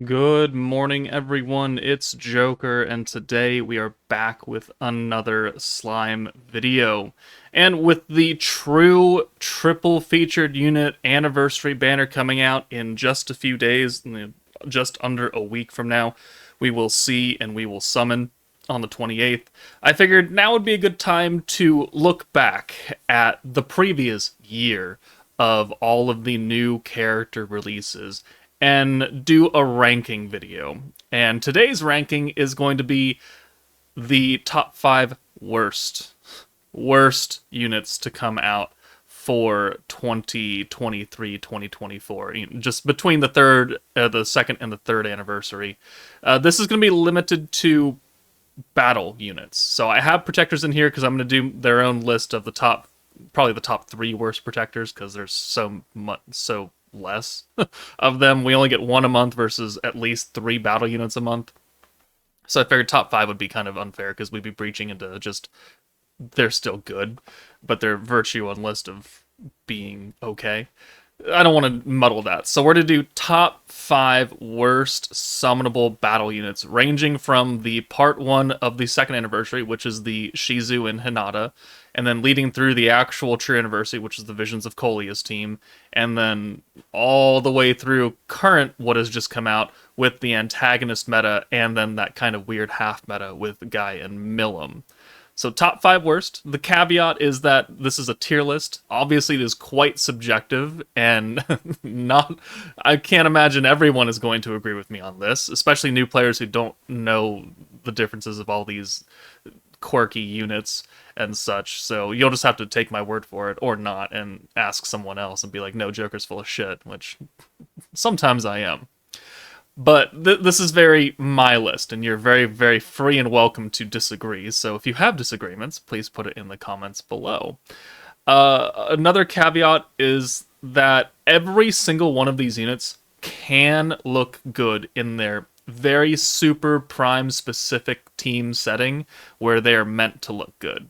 Good morning, everyone. It's Joker, and today we are back with another slime video. And with the true triple featured unit anniversary banner coming out in just a few days, just under a week from now, we will see and we will summon on the 28th. I figured now would be a good time to look back at the previous year of all of the new character releases and do a ranking video. And today's ranking is going to be the top 5 worst units to come out for 2023-2024, just between the second and the third anniversary. This is going to be limited to battle units. So I have protectors in here because I'm going to do their own list of probably the top 3 worst protectors, because there's so less of them. We only get one a month versus at least 3 battle units a month. So I figured top 5 would be kind of unfair because we'd be breaching into just they're still good, but they're virtue on list of being okay. I don't want to muddle that. So we're to do top 5 worst summonable battle units, ranging from the part 1 of the second anniversary, which is the Shizu and Hinata, and then leading through the actual true anniversary, which is the Visions of Kolia's team, and then all the way through current, what has just come out with the antagonist meta, and then that kind of weird half meta with Guy and Milim. So top 5 worst. The caveat is that this is a tier list. Obviously, it is quite subjective, and I can't imagine everyone is going to agree with me on this, especially new players who don't know the differences of all these quirky units and such. So you'll just have to take my word for it, or not, and ask someone else and be like, no, Joker's full of shit, which sometimes I am. But this is very my list, and you're very, very free and welcome to disagree. So if you have disagreements, please put it in the comments below. Another caveat is that every single one of these units can look good in their very super prime specific team setting where they are meant to look good.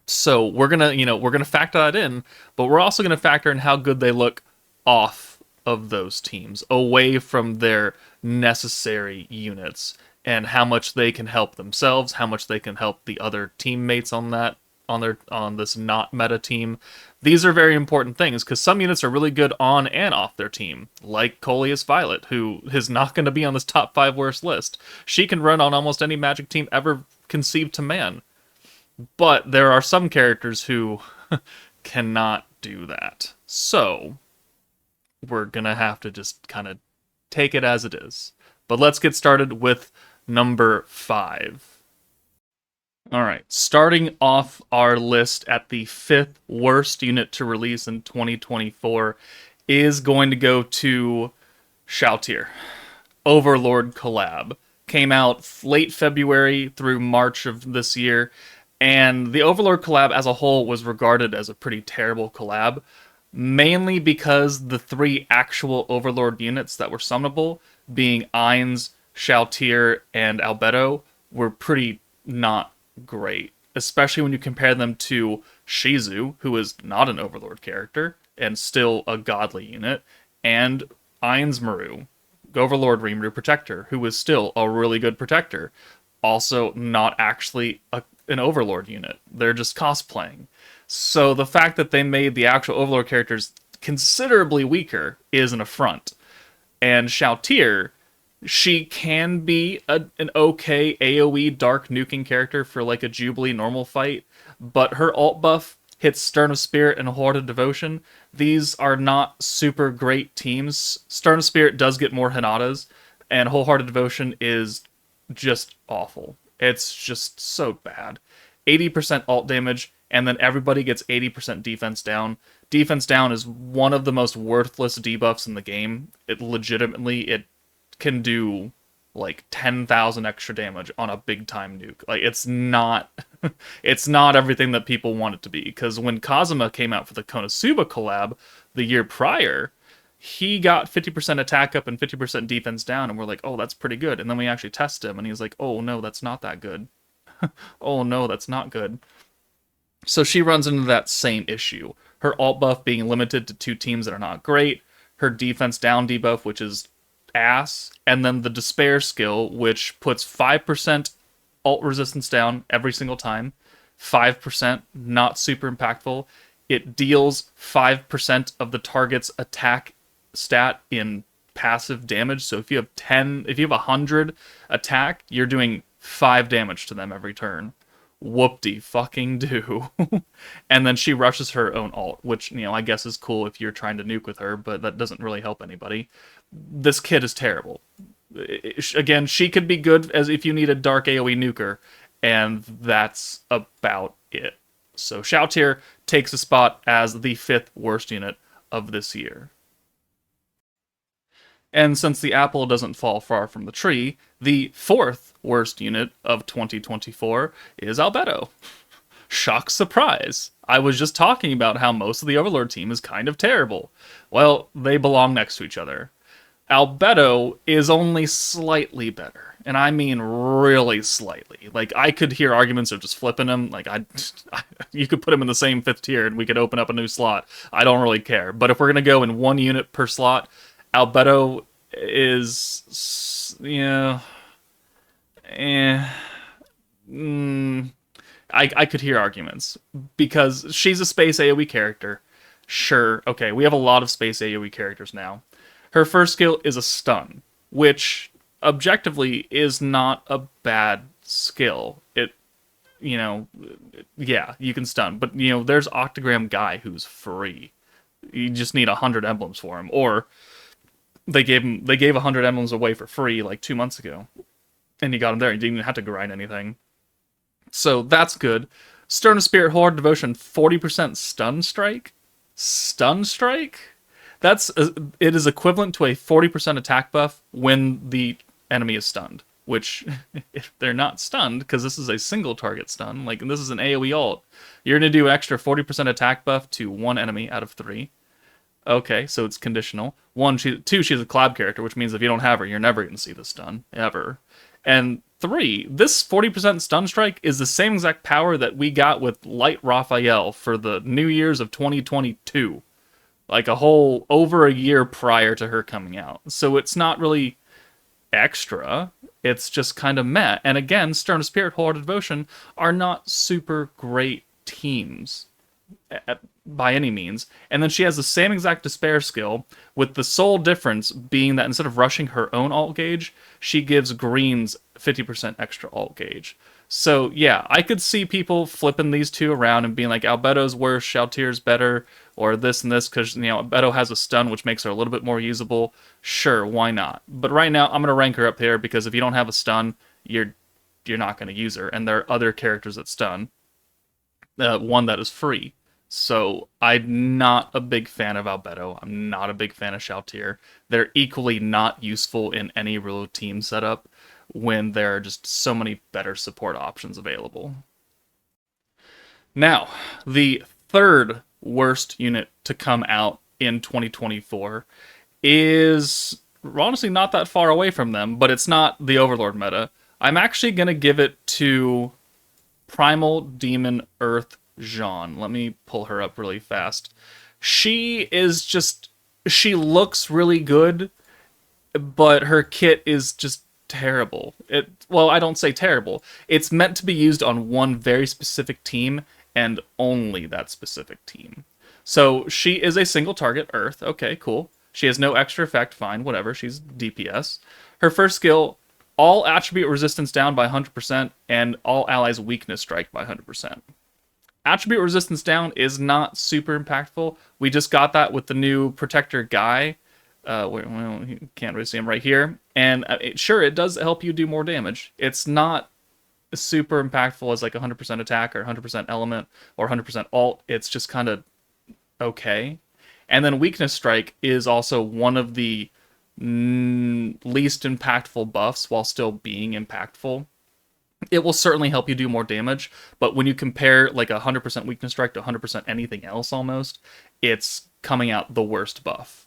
So we're gonna factor that in, but we're also gonna factor in how good they look off of those teams, away from their necessary units, and how much they can help themselves, how much they can help the other teammates on this not meta team. These are very important things because some units are really good on and off their team, like Coleus Violet, who is not going to be on this top 5 worst list. She can run on almost any Magic team ever conceived to man. But there are some characters who cannot do that. So we're gonna have to just kind of take it as it is. But let's get started with number 5. All right, starting off our list at the 5th worst unit to release in 2024 is going to go to Shoutier. Overlord collab. Came out late February through March of this year, and the Overlord collab as a whole was regarded as a pretty terrible collab, mainly because the 3 actual Overlord units that were summonable, being Ainz, Shoutier, and Albedo, were pretty not great, especially when you compare them to Shizu, who is not an Overlord character and still a godly unit, and Ainz Maru, Overlord Rimuru Protector, who is still a really good protector, also not actually an Overlord unit. They're just cosplaying. So the fact that they made the actual Overlord characters considerably weaker is an affront. And Shoutier, she can be an okay AoE dark nuking character for like a Jubilee normal fight, but her alt buff hits Stern of Spirit and Horde of Devotion. These are not super great teams. Stern of Spirit does get more Hinatas, and Wholehearted Devotion is just awful. It's just so bad. 80% alt damage, and then everybody gets 80% defense down. Defense down is one of the most worthless debuffs in the game. It can do like 10,000 extra damage on a big time nuke. Like, it's not it's not everything that people want it to be, because when Kazuma came out for the Konosuba collab the year prior, he got 50% attack up and 50% defense down, and we're like, oh, that's pretty good. And then we actually test him, and he's like, oh no, that's not that good. Oh no, that's not good. So she runs into that same issue. Her alt buff being limited to 2 teams that are not great. Her defense down debuff, which is ass, and then the despair skill, which puts 5% alt resistance down every single time. 5%, not super impactful. It deals 5% of the target's attack stat in passive damage. So if you have 10, if you have 100 attack, you're doing 5 damage to them every turn. Whoop-de fucking do. And then she rushes her own alt, which, I guess is cool if you're trying to nuke with her, but that doesn't really help anybody. This kid is terrible. Again, she could be good as if you need a dark AoE nuker, and that's about it. So Shoutir takes a spot as the 5th worst unit of this year. And since the apple doesn't fall far from the tree, the 4th worst unit of 2024 is Albedo. Shock surprise. I was just talking about how most of the Overlord team is kind of terrible. Well, they belong next to each other. Albedo is only slightly better, and I mean really slightly. Like, I could hear arguments of just flipping him. Like, you could put him in the same 5th tier and we could open up a new slot. I don't really care. But if we're going to go in 1 unit per slot, Albedo is, I could hear arguments, because she's a space AoE character. Sure, okay, we have a lot of space AoE characters now. Her first skill is a stun, which objectively is not a bad skill. Yeah, you can stun, but there's Octagram Guy who's free. You just need 100 emblems for him, or they gave 100 emblems away for free like 2 months ago, and you got him there. You didn't even have to grind anything, so that's good. Stern of Spirit, Horde, Devotion, 40% stun strike. Stun strike. It is equivalent to a 40% attack buff when the enemy is stunned. Which, if they're not stunned, because this is a single target stun, like this is an AoE ult, you're gonna do an extra 40% attack buff to 1 enemy out of 3. Okay, so it's conditional. 2, she's a collab character, which means if you don't have her, you're never gonna see the stun ever. And 3, this 40% stun strike is the same exact power that we got with Light Raphael for the New Year's of 2022. Like a whole over a year prior to her coming out. So it's not really extra. It's just kind of meh. And again, Stern of Spirit, Horde, Devotion are not super great teams by any means. And then she has the same exact Despair skill, with the sole difference being that instead of rushing her own alt gauge, she gives greens 50% extra alt gauge. So yeah, I could see people flipping these two around and being like, Albedo's worse, Shoutir's better, or this and this, because Albedo has a stun which makes her a little bit more usable. Sure, why not? But right now, I'm gonna rank her up there because if you don't have a stun, you're not gonna use her, and there are other characters that stun. One that is free. So I'm not a big fan of Albedo. I'm not a big fan of Shoutir. They're equally not useful in any real team setup when there are just so many better support options available. Now, the 3rd worst unit to come out in 2024 is honestly not that far away from them, but it's not the Overlord meta. I'm actually going to give it to Primal Demon Earth Jean. Let me pull her up really fast. She looks really good, but her kit is just terrible. Well, I don't say terrible. It's meant to be used on one very specific team, and only that specific team. So she is a single target Earth. Okay, cool. She has no extra effect. Fine, whatever. She's DPS. Her first skill, all attribute resistance down by 100%, and all allies weakness strike by 100%. Attribute resistance down is not super impactful. We just got that with the new Protector Guy. Well, you can't really see him right here. And sure, it does help you do more damage. It's not super impactful as like 100% attack or 100% element or 100% alt. It's just kind of okay. And then Weakness Strike is also one of the least impactful buffs while still being impactful. It will certainly help you do more damage, but when you compare like 100% Weakness Strike to 100% anything else almost, it's coming out the worst buff.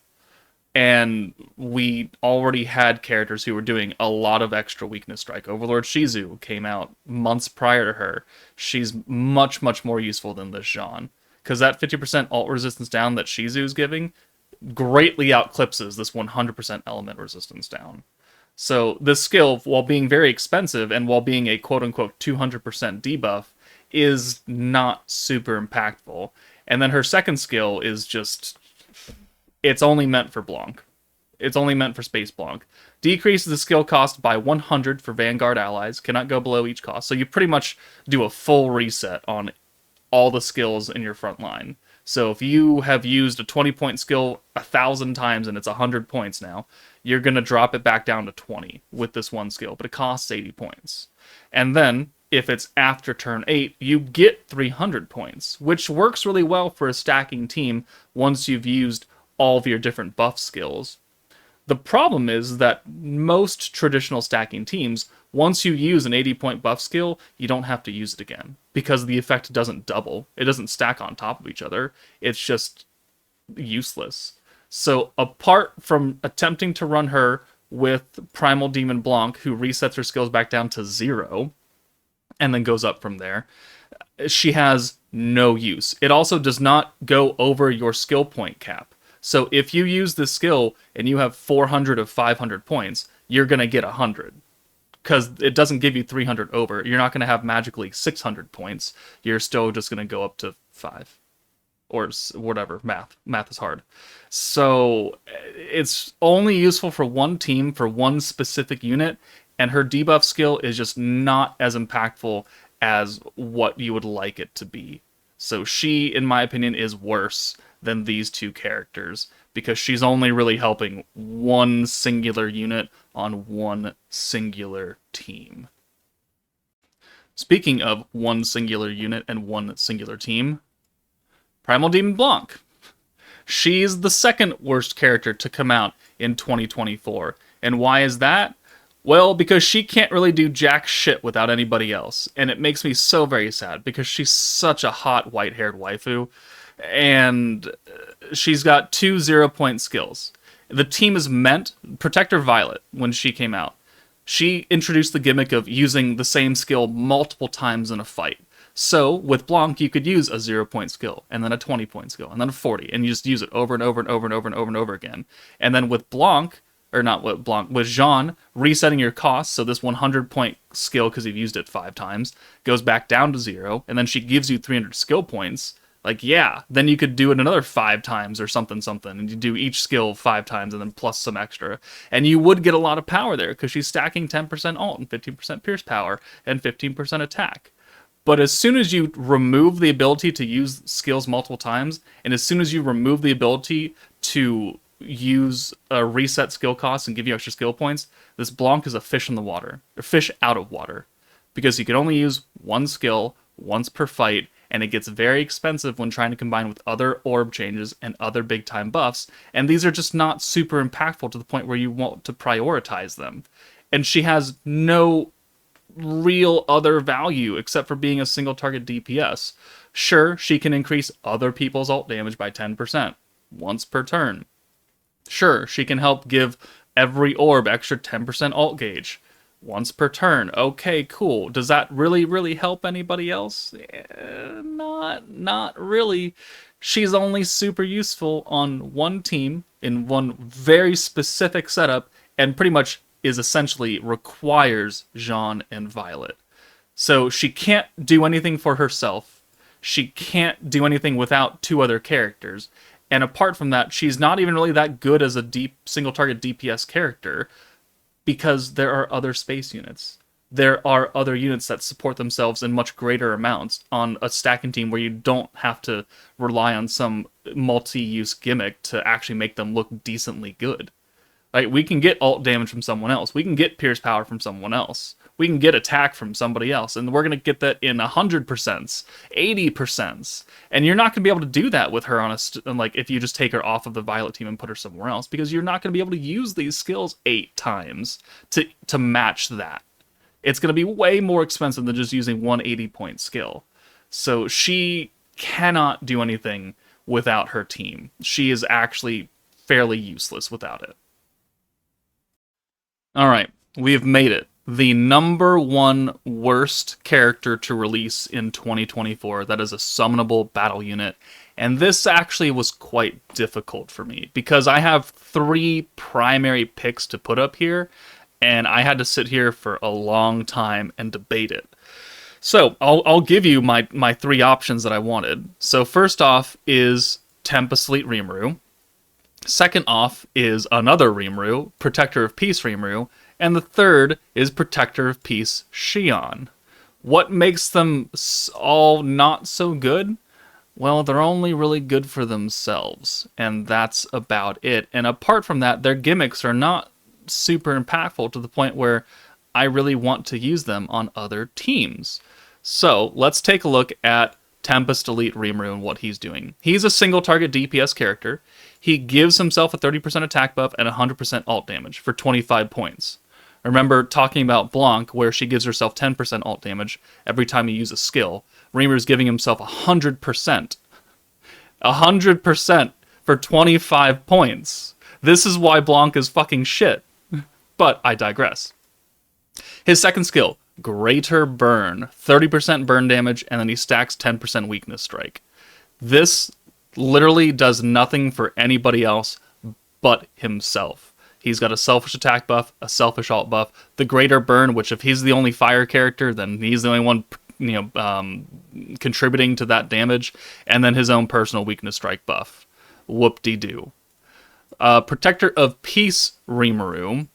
And we already had characters who were doing a lot of extra Weakness Strike. Overlord Shizu came out months prior to her. She's much, much more useful than this Jean. Because that 50% alt resistance down that Shizu's giving, greatly outclipses this 100% element resistance down. So this skill, while being very expensive and while being a quote-unquote 200% debuff, is not super impactful. And then her second skill is just... it's only meant for Blanc. It's only meant for Space Blanc. Decreases the skill cost by 100 for Vanguard allies. Cannot go below each cost. So you pretty much do a full reset on all the skills in your front line. So if you have used a 20-point skill 1,000 times and it's 100 points now, you're going to drop it back down to 20 with this one skill, but it costs 80 points. And then, if it's after turn 8, you get 300 points, which works really well for a stacking team once you've used all of your different buff skills. The problem is that most traditional stacking teams, once you use an 80-point buff skill, you don't have to use it again, because the effect doesn't double. It doesn't stack on top of each other. It's just useless. So apart from attempting to run her with Primal Demon Blanc, who resets her skills back down to 0, and then goes up from there, she has no use. It also does not go over your skill point cap. So if you use this skill and you have 400 of 500 points, you're going to get 100. Because it doesn't give you 300 over. You're not going to have magically 600 points. You're still just going to go up to 5. Or whatever. Math is hard. So it's only useful for one team, for one specific unit, and her debuff skill is just not as impactful as what you would like it to be. So she, in my opinion, is worse than these two characters, because she's only really helping one singular unit on one singular team. Speaking of one singular unit and one singular team, Primal Demon Blanc. She's the second worst character to come out in 2024. And why is that? Well, because she can't really do jack shit without anybody else. And it makes me so very sad, because she's such a hot white-haired waifu. And she's got 2 0-point skills. The team is meant... Protector Violet, when she came out, she introduced the gimmick of using the same skill multiple times in a fight. So, with Blanc, you could use a 0-point skill, and then a 20-point skill, and then a 40, and you just use it over and over and over and over and over and over again. And then with Blanc, or not with Blanc, with Jean, resetting your costs, so this 100-point skill, because you've used it 5 times, goes back down to 0, and then she gives you 300 skill points. Like, yeah, then you could do it another 5 times or something, and you do each skill 5 times and then plus some extra. And you would get a lot of power there, because she's stacking 10% ult and 15% pierce power and 15% attack. But as soon as you remove the ability to use skills multiple times, and as soon as you remove the ability to use a reset skill cost and give you extra skill points, this Blanc is a fish in the water, or fish out of water. Because you can only use one skill once per fight, and it gets very expensive when trying to combine with other orb changes and other big-time buffs, and these are just not super impactful to the point where you want to prioritize them. And she has no real other value except for being a single-target DPS. Sure, she can increase other people's ult damage by 10% once per turn. Sure, she can help give every orb extra 10% ult gauge once per turn. Okay, cool. Does that really help anybody else? Not really. She's only super useful on one team in one very specific setup, and pretty much is essentially requires Jean and Violet. So she can't do anything for herself. She can't do anything without 2 other characters. And apart from that, she's not even really that good as a deep single target DPS character, because there are other space units. There are other units that support themselves in much greater amounts on a stacking team where you don't have to rely on some multi-use gimmick to actually make them look decently good. Right? We can get ult damage from someone else. We can get pierce power from someone else. We can get attack from somebody else. And we're going to get that in 100%, 80%. And you're not going to be able to do that with her on like if you just take her off of the Violet team and put her somewhere else, because you're not going to be able to use these skills 8 times to match that. It's going to be way more expensive than just using one 80-point skill. So she cannot do anything without her team. She is actually fairly useless without it. Alright, we have made it the number one worst character to release in 2024 that is a summonable battle unit. And this actually was quite difficult for me because I have 3 primary picks to put up here, and I had to sit here for a long time and debate it. So I'll give you my 3 options that I wanted. So first off is Tempest Elite Rimuru. Second off is another Rimuru, Protector of Peace Rimuru. And the third is Protector of Peace Xion. What makes them all not so good? Well, they're only really good for themselves, and that's about it. And apart from that, their gimmicks are not super impactful to the point where I really want to use them on other teams. So let's take a look at Tempest Elite Rimuru and what he's doing. He's a single target DPS character. He gives himself a 30% attack buff and 100% ult damage for 25 points. Remember talking about Blanc, where she gives herself 10% ult damage every time you use a skill. Rimuru's giving himself 100%. 100% for 25 points. This is why Blanc is fucking shit. But I digress. His second skill, Greater Burn. 30% burn damage, and then he stacks 10% weakness strike. This literally does nothing for anybody else but himself. He's got a selfish attack buff, a selfish ult buff, the Greater Burn, which if he's the only fire character, then he's the only one, contributing to that damage, and then his own personal weakness strike buff. Whoop-de-doo. Protector of Peace Rimuru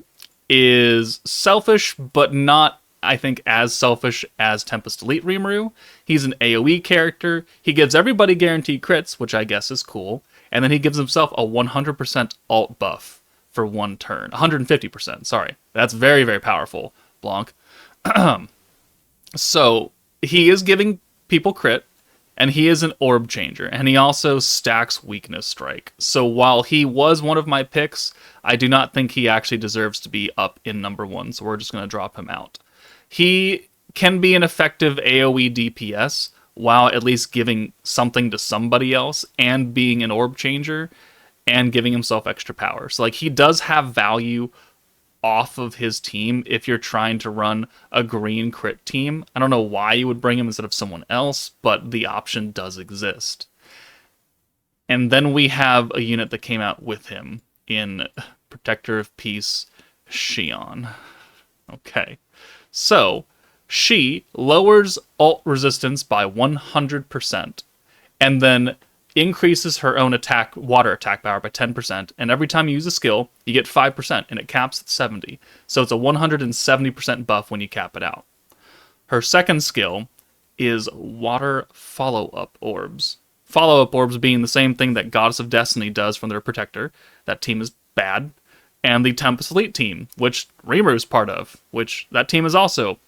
is selfish, but not, I think, as selfish as Tempest Elite Rimuru. He's an AoE character. He gives everybody guaranteed crits, which I guess is cool, and then he gives himself a 100% ult buff for 1 turn. 150%, sorry. That's very, very powerful, Blanc. So, he is giving people crit, and he is an orb changer, and he also stacks weakness strike. So while he was one of my picks, I do not think he actually deserves to be up in number 1, so we're just going to drop him out. He can be an effective AoE DPS, while at least giving something to somebody else, and being an orb changer, and giving himself extra power. So, like, he does have value off of his team if you're trying to run a green crit team. I don't know why you would bring him instead of someone else, but the option does exist. And then we have a unit that came out with him in Protector of Peace Xion. Okay. So, she lowers ult resistance by 100%, and then increases her own water attack power by 10%, and every time you use a skill, you get 5%, and it caps at 70. So it's a 170% buff when you cap it out. Her second skill is Water Follow-Up Orbs. Follow-Up Orbs being the same thing that Goddess of Destiny does from their Protector. That team is bad. And the Tempest Elite team, which Rimuru's part of, which that team is also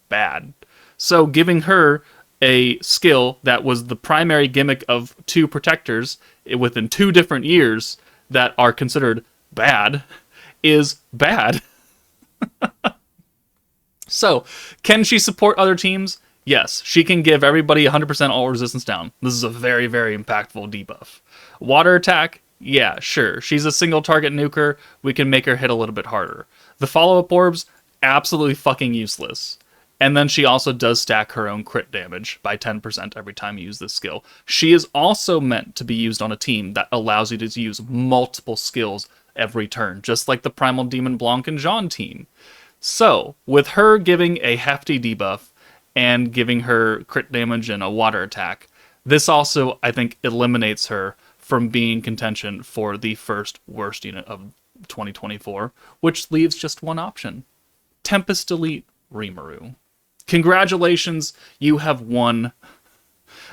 bad. So giving her a skill that was the primary gimmick of 2 protectors within 2 different years that are considered bad is bad. So, can she support other teams? Yes, she can give everybody 100% all resistance down. This is a very, very impactful debuff. Water attack? Yeah, sure. She's a single target nuker. We can make her hit a little bit harder. The follow-up orbs? Absolutely fucking useless. And then she also does stack her own crit damage by 10% every time you use this skill. She is also meant to be used on a team that allows you to use multiple skills every turn, just like the Primal Demon Blanc and Jean team. So, with her giving a hefty debuff and giving her crit damage and a water attack, this also, I think, eliminates her from being contention for the first worst unit of 2024, which leaves just one option. Tempest Elite Rimuru. Congratulations, you have won,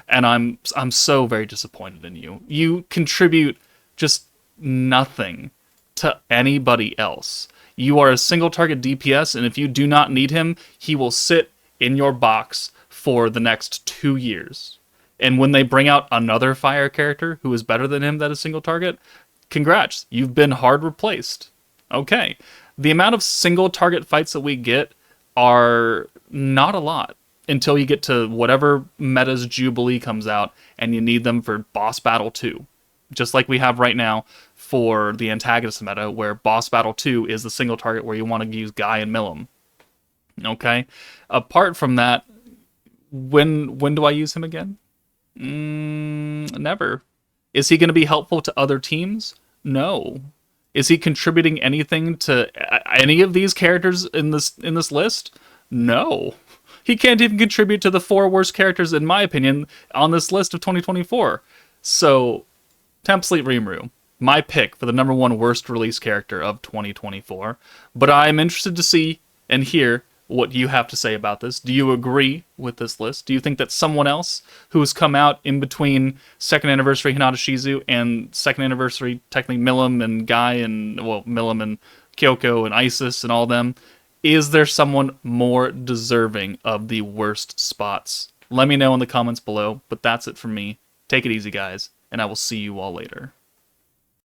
and I'm so very disappointed in you. You contribute just nothing to anybody else. You are a single target DPS, and if you do not need him, he will sit in your box for the next 2 years. And when they bring out another fire character who is better than him that is single target, congrats, you've been hard replaced. Okay. The amount of single target fights that we get are not a lot until you get to whatever meta's Jubilee comes out and you need them for Boss Battle 2. Just like we have right now for the antagonist meta, where Boss Battle 2 is the single target where you want to use Guy and Milim. Okay. Apart from that, when do I use him again? Never. Is he going to be helpful to other teams? No. Is he contributing anything to any of these characters in this list? No. He can't even contribute to the 4 worst characters, in my opinion, on this list of 2024. So, Temp Sleep Rimuru, my pick for the number 1 worst release character of 2024. But I'm interested to see and hear what you have to say about this. Do you agree with this list? Do you think that someone else who has come out in between second anniversary Hinata Shizu and second anniversary technically Milim and Guy and, well, Milim and Kyoko and Isis and all them, is there someone more deserving of the worst spots? Let me know in the comments below, but that's it from me. Take it easy, guys, and I will see you all later.